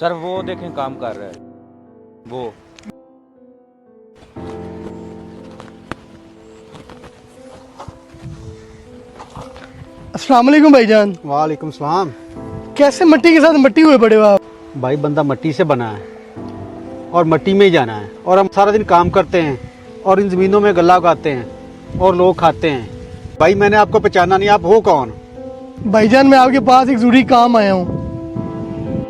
Sir वो देखें काम कर रहा है वो। अस्सलाम वालेकुम भाईजान। वालेकुम सलाम। कैसे मिट्टी के साथ मट्टी हुए पड़े हो आप? भाई बंदा मिट्टी से बना है और मिट्टी में ही जाना है, और हम सारा दिन काम करते हैं और इन ज़मीनों में गल्ला उगाते हैं और लोग खाते हैं। भाई मैंने आपको पहचाना नहीं, आप हो कौन? भाईजान मैं आपके पास एक जरूरी काम आया हूँ।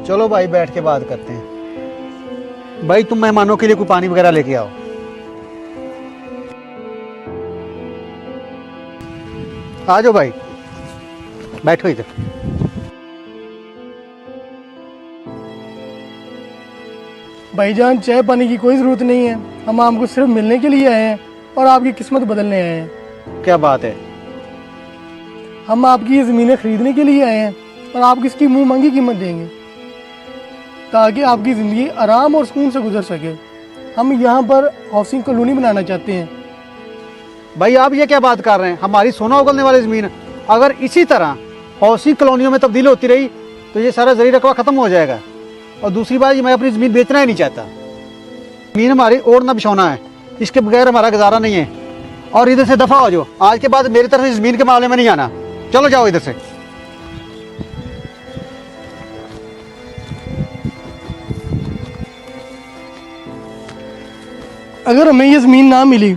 चलो भाई बैठ के बात करते हैं। भाई तुम मेहमानों के लिए कोई पानी वगैरह लेके आओ। आ जाओ भाई, बैठो इधर। भाईजान चाय पानी की कोई ज़रूरत नहीं है, हम आपको सिर्फ मिलने के लिए आए हैं और आपकी किस्मत बदलने आए हैं। क्या बात है? हम आपकी ये ज़मीनें खरीदने के लिए आए हैं और आपको इसकी मुंह मांगी कीमत देंगे ताकि आपकी ज़िंदगी आराम और सुकून से गुजर सके। हम यहाँ पर हाउसिंग कॉलोनी बनाना चाहते हैं। भाई आप ये क्या बात कर रहे हैं? हमारी सोना उगलने वाली ज़मीन अगर इसी तरह हाउसिंग कॉलोनियों में तब्दील होती रही तो ये सारा ज़री रकबा ख़त्म हो जाएगा। और दूसरी बात, ये मैं अपनी ज़मीन बेचना ही नहीं चाहता। ज़मीन हमारी ओढ़ना बिछौना है, इसके बगैर हमारा गुजारा नहीं है। और इधर से दफ़ा हो जाओ, आज के बाद मेरी तरफ से ज़मीन के मामले में नहीं आना। चलो जाओ इधर से। अगर हमें ये ज़मीन ना मिली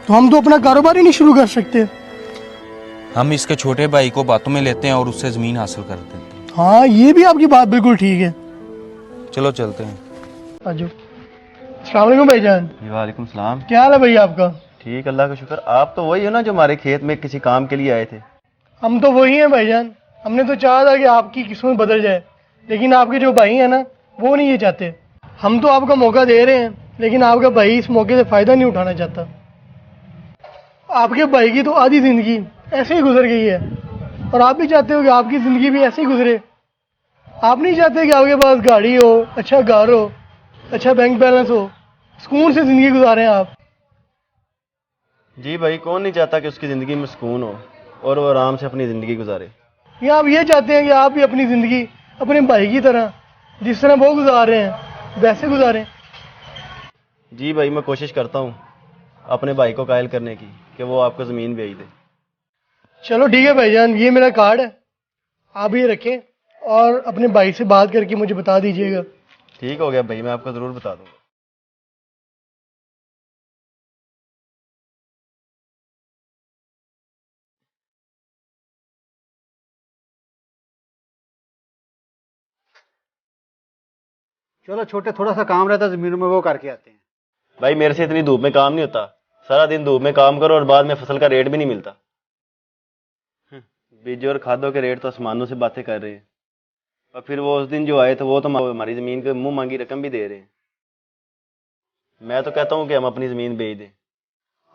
तो हम तो अपना कारोबार ही नहीं शुरू कर सकते। हम इसके छोटे भाई को बातों में लेते हैं और उससे ज़मीन हासिल करते हैं। हाँ ये भी आपकी बात बिल्कुल ठीक है। चलो चलते हैं। आजो। अस्सलाम वालेकुम भाईजान। वालेकुम सलाम। क्या हाल है भाई आपका? ठीक, अल्लाह का शुक्र। आप तो वही हो ना जो हमारे खेत में किसी काम के लिए आए थे? हम तो वही हैं भाईजान। हमने तो चाहा था कि आपकी किस्मत बदल जाए, लेकिन आपके जो भाई हैं ना वो नहीं ये चाहते। हम तो आपका मौका दे रहे हैं, लेकिन आपका भाई इस मौके से फ़ायदा नहीं उठाना चाहता। आपके भाई की तो आधी ज़िंदगी ऐसे ही गुजर गई है और आप भी चाहते हो कि आपकी ज़िंदगी भी ऐसे ही गुजरे। आप नहीं चाहते कि आपके पास गाड़ी हो, अच्छा घर हो, अच्छा बैंक बैलेंस हो, सुकून से ज़िंदगी गुजारें आप। जी भाई, कौन नहीं चाहता कि उसकी ज़िंदगी में सुकून हो और वो आराम से अपनी ज़िंदगी गुजारे। या आप ये चाहते हैं कि आप भी अपनी ज़िंदगी अपने भाई की तरह, जिस तरह वो गुजार रहे हैं वैसे गुजारें। जी भाई, मैं कोशिश करता हूँ अपने भाई को कायल करने की कि वो आपको ज़मीन बेच दे। चलो ठीक है भाईजान, ये मेरा कार्ड है, आप ये रखें और अपने भाई से बात करके मुझे बता दीजिएगा। ठीक हो गया भाई, मैं आपको ज़रूर बता दूँगा। चलो छोटे, थोड़ा सा काम रहता है ज़मीनों में, वो करके आते हैं। भाई मेरे से इतनी धूप में काम नहीं होता। सारा दिन धूप में काम करो और बाद में फसल का रेट भी नहीं मिलता। बीजों और खादों के रेट तो आसमानों से बातें कर रहे हैं, और फिर वो उस दिन जो आए थे वो तो हमारी ज़मीन के मुंह मांगी रकम भी दे रहे हैं। मैं तो कहता हूँ कि हम अपनी ज़मीन बेच दें।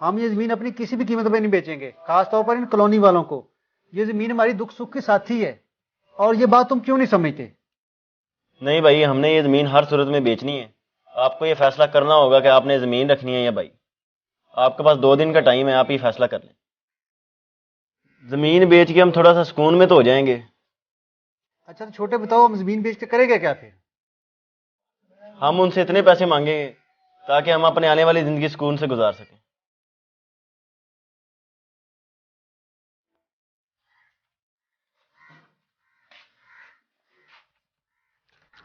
हम ये ज़मीन अपनी किसी भी कीमत पे नहीं बेचेंगे, खासतौर पर इन कॉलोनी वालों को। ये ज़मीन हमारी दुख सुख की साथी है, और ये बात तुम क्यों नहीं समझते? नहीं भाई, हमने ये ज़मीन हर सूरत में बेचनी है। आपको ये फैसला करना होगा कि आपने ज़मीन रखनी है या भाई। आपके पास 2 दिन का टाइम है, आप ही फैसला कर लें। ज़मीन बेच के हम थोड़ा सा सुकून में तो हो जाएंगे। अच्छा तो छोटे बताओ, हम ज़मीन बेच के करेंगे क्या फिर? हम उनसे इतने पैसे मांगेंगे ताकि हम अपने आने वाली ज़िंदगी सुकून से गुजार सकें।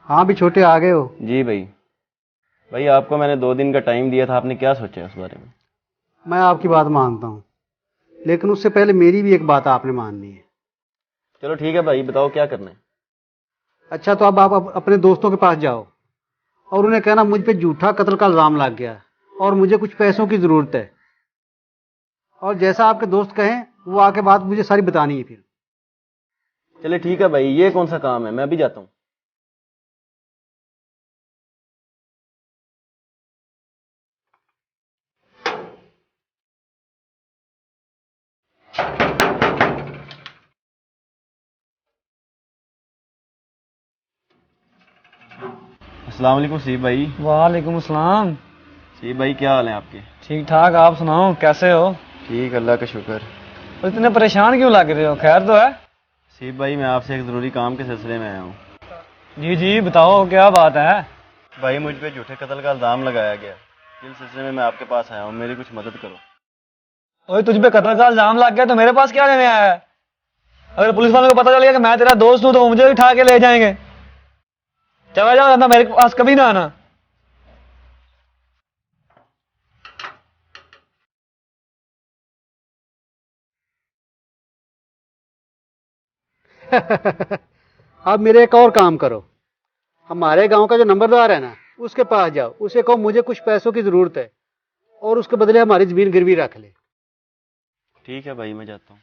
हाँ भी छोटे, आ गए हो? जी भाई। भाई आपको मैंने 2 दिन का टाइम दिया था, आपने क्या सोचा उस बारे में? मैं आपकी बात मानता हूँ, लेकिन उससे पहले मेरी भी एक बात आपने माननी है। चलो ठीक है भाई, बताओ क्या करना है। अच्छा तो अब आप अपने दोस्तों के पास जाओ और उन्हें कहना मुझ पे झूठा कत्ल का इल्ज़ाम लग गया और मुझे कुछ पैसों की ज़रूरत है, और जैसा आपके दोस्त कहें वो आके बात मुझे सारी बतानी है फिर। चले ठीक है भाई, ये कौन सा काम है, मैं अभी जाता हूँ। अस्सलाम वालेकुम सीब भाई। वालेकुम अस्सलाम। सीब भाई, क्या हाल है आपके? ठीक ठाक, आप सुनाओ कैसे हो? ठीक, अल्लाह का शुक्र। और इतने परेशान क्यों लग रहे हो? खैर तो है? सीब भाई, मैं आपसे एक ज़रूरी काम के सिलसिले में आया हूँ। जी जी बताओ क्या बात है। भाई मुझ पे झूठे कत्ल का इल्ज़ाम लगाया गया, इस सिलसिले में मैं आपके पास आया हूँ, मेरी कुछ मदद करो। ओए तुझ पे कत्ल का इल्जाम लग गया तो मेरे पास क्या लेने आया है? अगर पुलिस वालों को पता चल गया कि मैं तेरा दोस्त हूं तो वो मुझे भी उठा के ले जाएंगे। चला जाओ वरना मेरे पास कभी ना आना। अब मेरे एक और काम करो, हमारे गांव का जो नंबरदार है ना, उसके पास जाओ, उसे कहो मुझे कुछ पैसों की जरूरत है और उसके बदले हमारी जमीन गिरवी रख ले। ठीक है भाई, मैं जाता हूँ।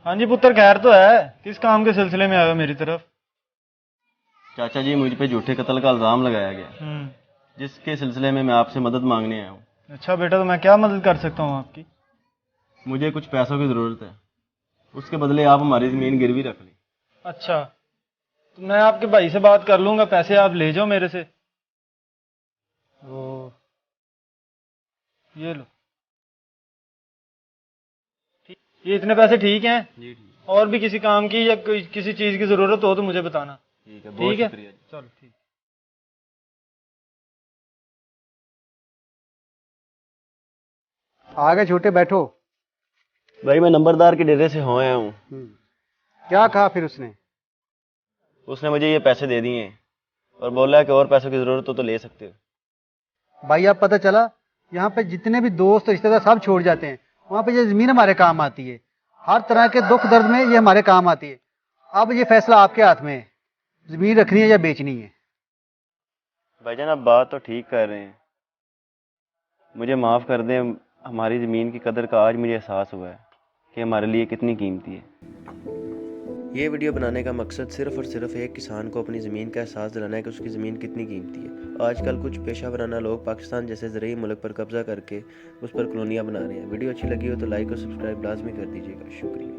हाँ जी पुत्र, खैर तो है? किस काम के सिलसिले में आए हो मेरी तरफ? चाचा जी, मुझ पे झूठे कत्ल का इल्ज़ाम लगाया गया, जिसके सिलसिले में मैं आपसे मदद मांगने आया हूँ। अच्छा बेटा, तो मैं क्या मदद कर सकता हूँ आपकी? मुझे कुछ पैसों की ज़रूरत है, उसके बदले आप हमारी ज़मीन गिरवी रख लें। अच्छा, तो मैं आपके भाई से बात कर लूंगा, पैसे आप ले जाओ मेरे से। तो ये लो, ये इतने पैसे ठीक हैं? जी ठीक और भी किसी काम की या किसी चीज़ की ज़रूरत हो तो मुझे बताना। ठीक है, बहुत ठीक है, शुक्रिया जी। चलो ठीक। आगे छोटे बैठो। भाई मैं नंबरदार के डेरे से हो आया हूँ। क्या कहा फिर उसने? उसने मुझे ये पैसे दे दिए हैं और बोला है कि और पैसों की ज़रूरत हो तो ले सकते हो। भाई अब पता चला यहाँ पे जितने भी दोस्त रिश्तेदार सब छोड़ जाते हैं, वहाँ पे ये जमीन हमारे काम आती है। हर तरह के दुख दर्द में ये हमारे काम आती है। अब ये फैसला आपके हाथ में है, जमीन रखनी है या बेचनी है। भाईजान आप बात तो ठीक कर रहे हैं, मुझे माफ़ कर दें। हमारी ज़मीन की कदर का आज मुझे एहसास हुआ है कि हमारे लिए कितनी कीमती है। ये वीडियो बनाने का मकसद सिर्फ़ और सिर्फ एक किसान को अपनी ज़मीन का एहसास दिलाना है कि उसकी ज़मीन कितनी कीमती है। आजकल कुछ पेशा वराना लोग पाकिस्तान जैसे ज़रूरी मुल्क पर कब्ज़ा करके उस पर कॉलोनियाँ बना रहे हैं। वीडियो अच्छी लगी हो तो लाइक और सब्सक्राइब लाजमी कर दीजिएगा। शुक्रिया।